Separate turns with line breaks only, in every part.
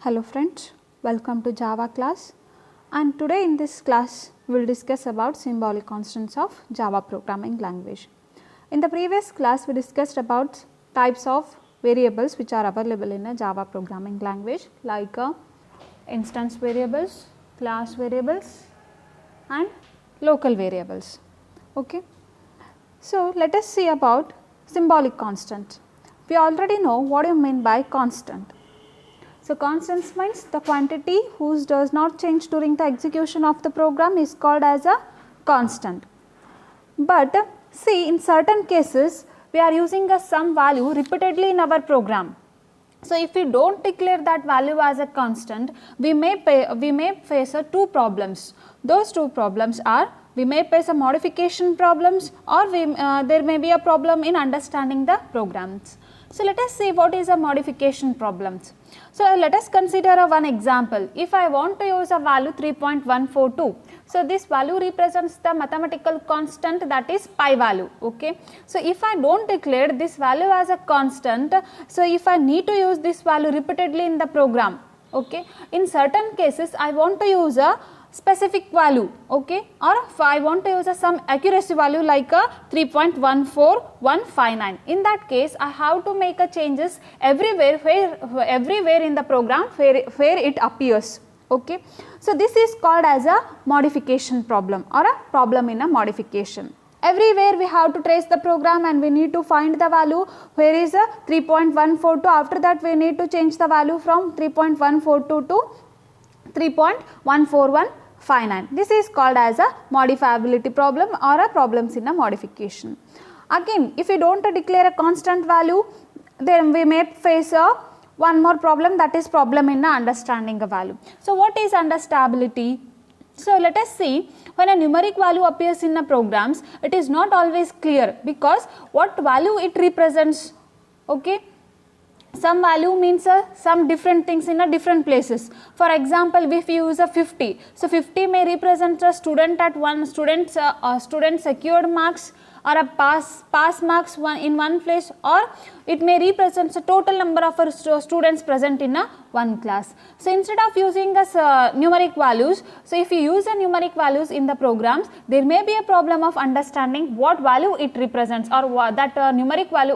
Hello friends, welcome to Java class, and today in this class we will discuss about symbolic constants of Java programming language. In the previous class we discussed about types of variables which are available in a Java programming language like instance variables, class variables and local variables. Okay. So, let us see about symbolic constant. We already know what you mean by constant. So, constants means the quantity whose does not change during the execution of the program is called as a constant. But see, in certain cases we are using a some value repeatedly in our program. So, if we do not declare that value as a constant, we may face two problems. Those two problems are, we may face a modification problems, or there may be a problem in understanding the programs. So, let us see what is a modification problems. So, let us consider one example. If I want to use a value 3.142, so this value represents the mathematical constant, that is pi value. Okay. So, if I do not declare this value as a constant, so if I need to use this value repeatedly in the program, okay, in certain cases I want to use a specific value, okay, or if I want to use some accuracy value like a 3.14159. In that case, I have to make a changes everywhere in the program where it appears. Okay. So, this is called as a modification problem or a problem in a modification. Everywhere we have to trace the program and we need to find the value where is a 3.142. After that, we need to change the value from 3.142 to 3.14159. This is called as a modifiability problem or a problems in a modification. Again, if we do not declare a constant value, then we may face one more problem, that is problem in understanding a value. So, what is understandability? So, let us see, when a numeric value appears in a programs, it is not always clear because what value it represents. Okay. Some value means some different things in different places. For example, if you use a 50, so 50 may represent a student at student secured marks or a pass marks in one place, or it may represent the total number of students present in one class. So, instead of using numeric values, so if you use numeric values in the programs, there may be a problem of understanding what value it represents or that numeric value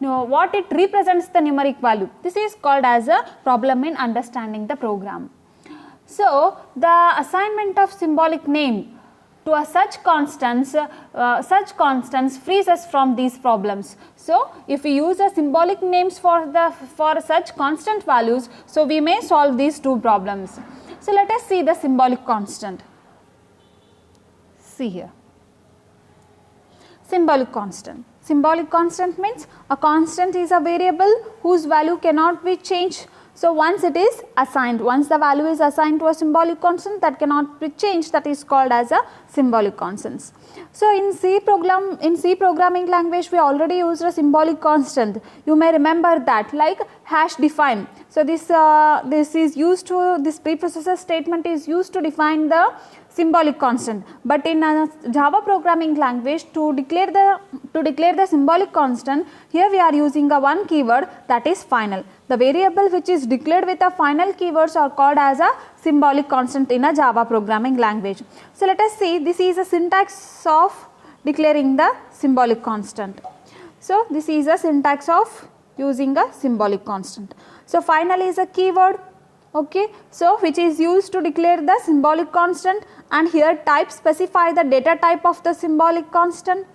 what it represents the numeric value. This is called as a problem in understanding the program. So, the assignment of symbolic name to such constants frees us from these problems. So, if we use symbolic names for such constant values, so we may solve these two problems. So, let us see the symbolic constant. See here, symbolic constant. Symbolic constant means a constant is a variable whose value cannot be changed. So, once it is assigned, once the value is assigned to a symbolic constant that cannot be changed, that is called as a symbolic constants. So, in C programming language we already used a symbolic constant. You may remember that, like hash define. So, this is used to, this preprocessor statement is used to define the symbolic constant, but in Java programming language, to declare the symbolic constant, here we are using one keyword, that is final. The variable which is declared with a final keywords are called as a symbolic constant in a Java programming language. So, let us see, this is a syntax of declaring the symbolic constant. So, this is a syntax of using a symbolic constant. So, final is a keyword, okay, so which is used to declare the symbolic constant, and here type specify the data type of the symbolic constant,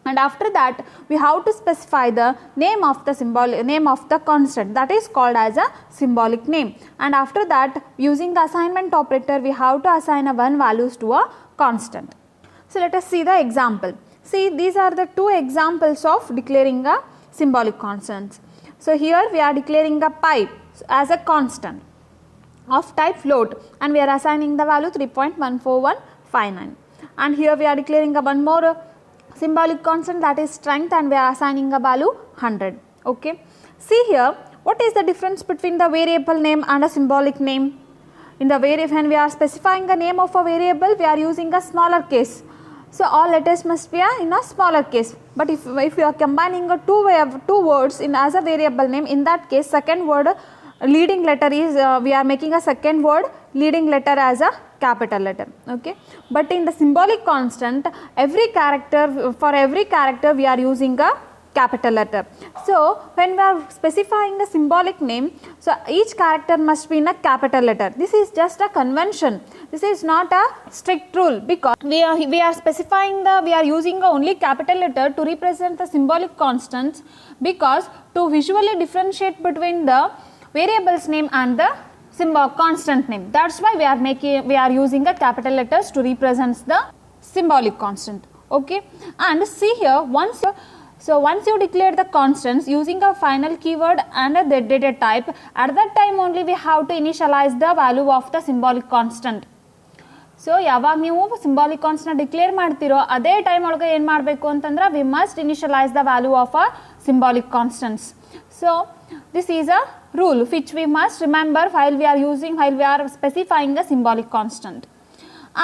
and after that we have to specify the name of the constant, that is called as a symbolic name, and after that using the assignment operator we have to assign one values to a constant. So, let us see the example. See, these are the two examples of declaring a symbolic constants. So, here we are declaring a pi as a constant of type float, and we are assigning the value 3.14159, and here we are declaring one more symbolic constant, that is strength, and we are assigning a value 100. Okay. See here, what is the difference between the variable name and a symbolic name? In the when we are specifying the name of a variable, we are using a smaller case. So, all letters must be in a smaller case, but if you are combining two words in as a variable name, in that case second word leading letter is we are making a second word leading letter as a capital letter, okay. But in the symbolic constant, every character, for every character we are using a capital letter. So when we are specifying a symbolic name, so each character must be in a capital letter. This is just a convention. This is not a strict rule, because we are specifying we are using only capital letter to represent the symbolic constants, because to visually differentiate between the variable's name and the constant name. That's why we are using a capital letters to represent the symbolic constant, okay. And see here, once you declare the constants using a final keyword and a data type, at that time only we have to initialize the value of the symbolic constant. So ಯಾವಾಗ ನೀವು symbolic constant declare ಮಾಡ್ತಿರೋ ಅದೇ time ಒಳಗೆ ಏನು ಮಾಡಬೇಕು ಅಂತಂದ್ರೆ we must initialise the value of a symbolic constants. So this is a rule which we must remember while we are specifying a symbolic constant.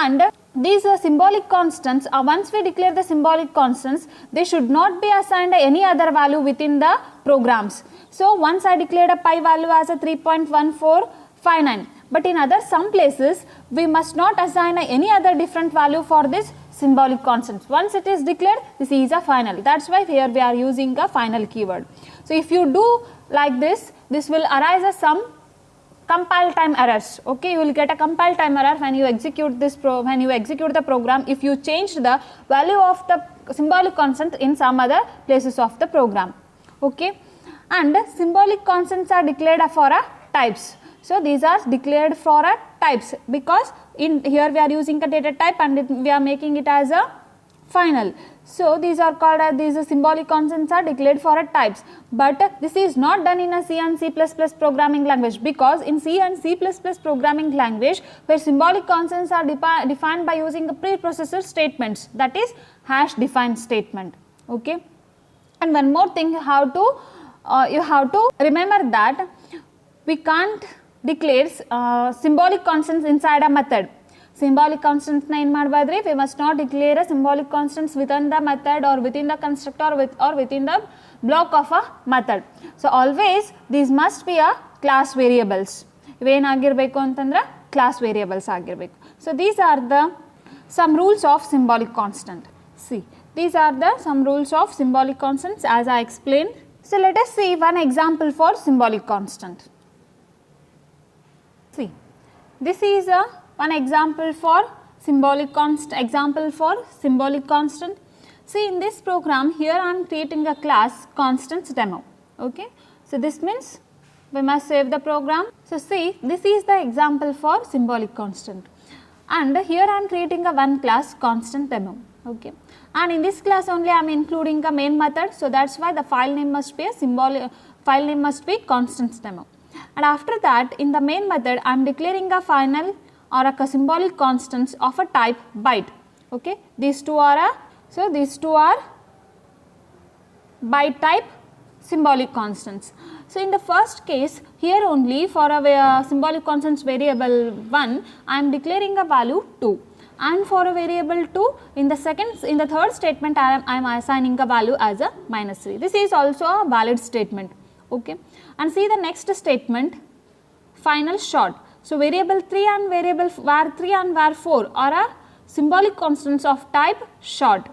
And these symbolic constants, once we declare the symbolic constants, they should not be assigned any other value within the programs. So once I declared a pi value as a 3.1459, but in some places we must not assign any other different value for this symbolic constants. Once it is declared, this is a final. That's why here we are using a final keyword. So if you do like this, this will arise some compile time errors, okay. You will get a compile time error when you execute the program if you change the value of the symbolic constant in some other places of the program, okay. And symbolic constants are declared for a types. So these are declared for a types, because in here we are using a data type and we are making it as a final. So these are called as these symbolic constants are declared for a types, but this is not done in a C and C++ programming language, because in C and C++ programming language, where symbolic constants are defined by using a preprocessor statements, that is hash defined statement, okay. And one more thing, you have to remember that we can't declare symbolic constants inside a method. Symbolic constants na ಏನು ಮಾಡಬಾರ್ದ್ರಿ, we must not declare a symbolic constants within the method or within the constructor or within the block of a method. So always these must be a class variables. ಇವೇನಾಗಿರಬೇಕು ಅಂತಂದ್ರೆ class variables ಆಗಿರಬೇಕು. So these are the some rules of symbolic constant. See, these are the some rules of symbolic constants as I explained. So let us see one example for symbolic constant. See, this is one example for symbolic constant. See, in this program here I am creating a class constants demo, okay. So this means we must save the program. So see, this is the example for symbolic constant, and here I am creating a one class constant demo, okay. And in this class only I am including a main method, so that's why the file name must be constants demo. And after that, in the main method I am declaring a final or a symbolic constants of a type byte, okay. These two are byte type symbolic constants. So in the first case, here only for a symbolic constants variable 1, I am declaring a value 2, and for a variable 2, in the third statement I am assigning a value as a -3. This is also a valid statement, okay. And see the next statement, final short. So variable 3 and variable var3 and var4 are a symbolic constants of type short,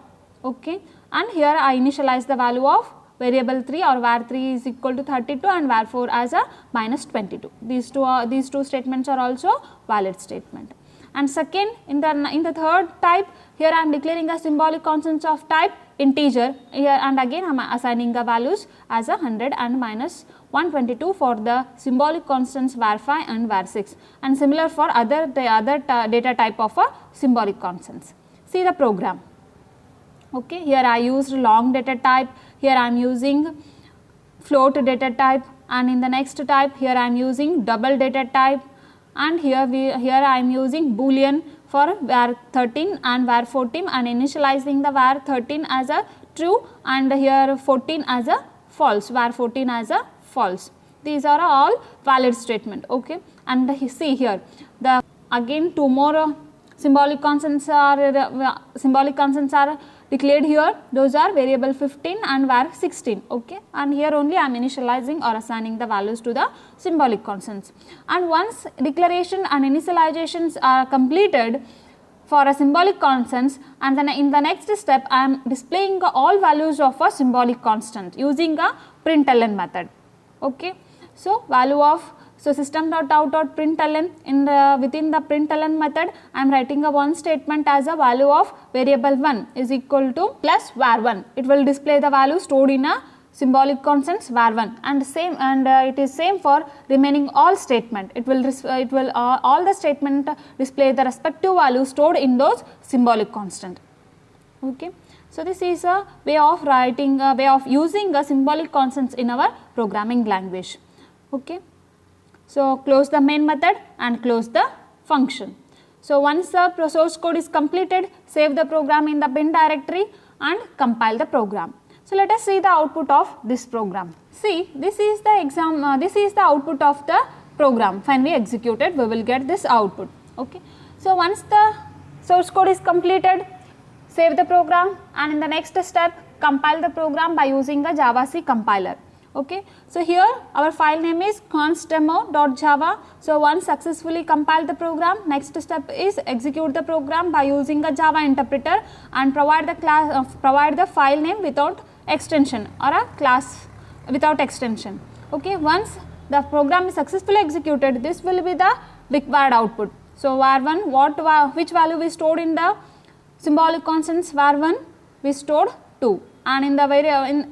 okay. And here I initialize the value of variable 3 or var3 is equal to 32 and var4 as a -22. These two statements are also valid statement. And second, in the third type, here I am declaring a symbolic constants of type integer here, and again I am assigning the values as a 100 and -122 for the symbolic constants var5 and var6, and similar for other data type of a symbolic constants. See the program, okay. Here I used long data type, here I am using float data type, and in the next type here I am using double data type, and here I am using boolean for var13 and var14, and initializing the var13 as a true and here 14 as a false, var14 as a false. These are all valid statement, okay. And see here, again two more symbolic constants are declared here, those are variable 15 and var 16, okay, and here only I am initializing or assigning the values to the symbolic constants. And once declaration and initializations are completed for a symbolic constants, and then in the next step I am displaying all values of a symbolic constant using a println method, okay. So value of, so system.out.println, in the within the println method I am writing a one statement as a value of variable 1 is equal to plus var1. It will display the value stored in a symbolic constants var1, and same, and it is same for remaining all statement. It will all the statement display the respective value stored in those symbolic constant, okay. So this is a way of writing, a way of using a symbolic constants in our programming language, okay. So close the main method and close the function. So once the source code is completed, save the program in the bin directory and compile the program. So let us see the output of this program. See, this is the this is the output of the program. When we execute it, we will get this output, okay. So once the source code is completed, save the program, and in the next step compile the program by using the JavaC compiler, okay. So here our file name is constdemo.java. So once successfully compile the program, next step is execute the program by using a Java interpreter and provide the class provide the file name without extension or a class without extension, okay. Once the program is successfully executed, this will be the required output. So var1, which value we stored in the symbolic constants var1, we stored 2, and in the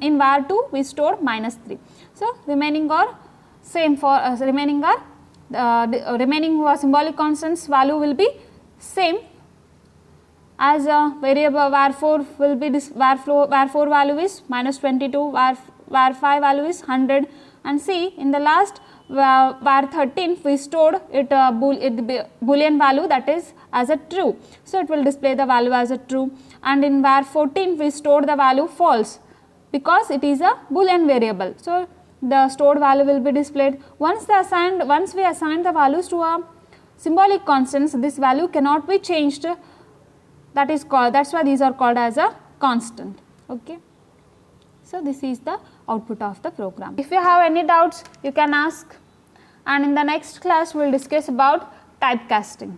in var2 we stored -3. So remaining are same for remaining are remaining symbolic constants value will be same as a variable. var4 will be this var4 value is -22, var5 value is 100, and see in the last var13 we stored it boolean value, that is as a true. So it will display the value as a true, and in var14 we stored the value false because it is a boolean variable. So the stored value will be displayed. Once we assign the values to a symbolic constants, this value cannot be changed. That is called, that's why these are called as a constant, okay. So this is the output of the program. If you have any doubts, you can ask, and in the next class we will discuss about typecasting.